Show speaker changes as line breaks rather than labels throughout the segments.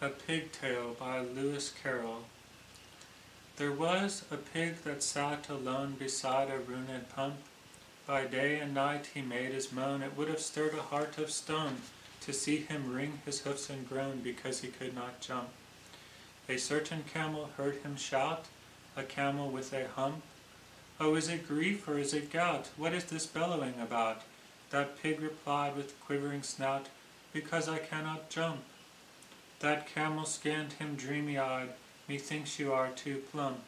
A Pigtail by Lewis Carroll. There was a pig that sat alone beside a ruined pump. By day and night he made his moan. It would have stirred a heart of stone to see him wring his hoofs and groan because he could not jump. A certain camel heard him shout, a camel with a hump. "Oh, is it grief or is it gout? What is this bellowing about?" That pig replied with quivering snout, "Because I cannot jump." That camel scanned him dreamy-eyed, "Methinks you are too plump.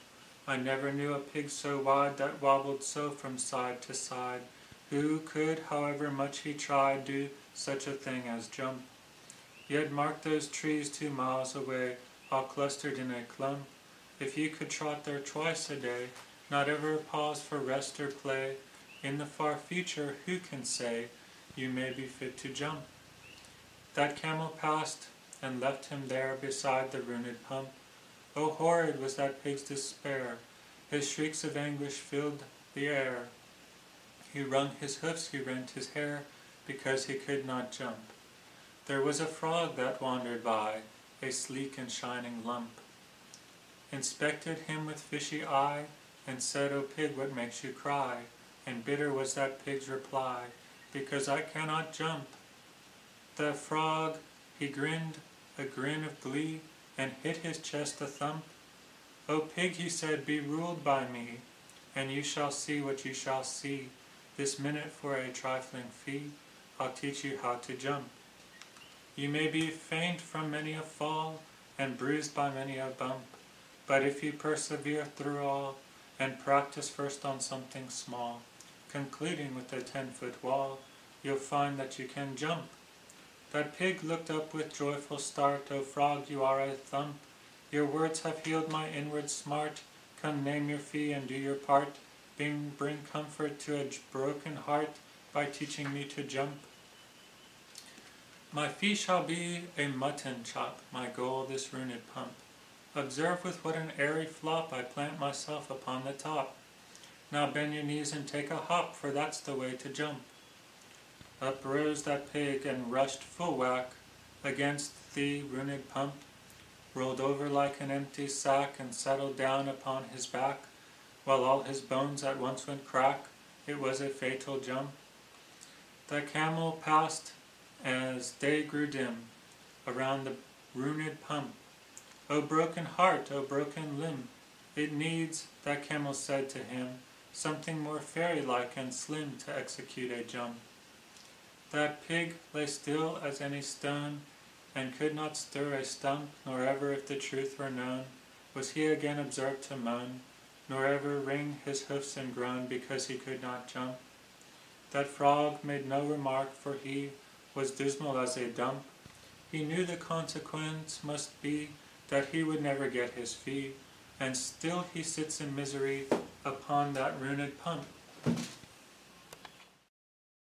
I never knew a pig so wide that wobbled so from side to side. Who could, however much he tried, do such a thing as jump?" Yet mark those trees 2 miles away, all clustered in a clump. If you could trot there twice a day, not ever pause for rest or play, in the far future, who can say, you may be fit to jump? That camel passed and left him there beside the ruined pump. Oh, horrid was that pig's despair! His shrieks of anguish filled the air. He wrung his hoofs, he rent his hair, because he could not jump. There was a frog that wandered by, a sleek and shining lump, inspected him with fishy eye, and said, "O pig, what makes you cry?" And bitter was that pig's reply, "Because I cannot jump." The frog, he grinned a grin of glee, and hit his chest a thump. "O pig," he said, "be ruled by me, and you shall see what you shall see. This minute for a trifling fee, I'll teach you how to jump. You may be faint from many a fall, and bruised by many a bump, but if you persevere through all, and practice first on something small, concluding with a 10-foot wall, you'll find that you can jump." That pig looked up with joyful start, "O frog, you are a thump. Your words have healed my inward smart. Come, name your fee and do your part. Bring comfort to a broken heart by teaching me to jump." "My fee shall be a mutton chop, my goal this ruined pump. Observe with what an airy flop I plant myself upon the top. Now bend your knees and take a hop, for that's the way to jump." Up rose that pig and rushed full whack against the ruined pump, rolled over like an empty sack, and settled down upon his back, while all his bones at once went crack. It was a fatal jump. The camel passed as day grew dim around the ruined pump. "O broken heart, O broken limb, it needs," that camel said to him, "something more fairy-like and slim to execute a jump." That pig lay still as any stone, and could not stir a stump, nor ever, if the truth were known, was he again observed to moan, nor ever wring his hoofs and groan, because he could not jump. That frog made no remark, for he was dismal as a dump. He knew the consequence must be that he would never get his fee, and still he sits in misery upon that ruined pump.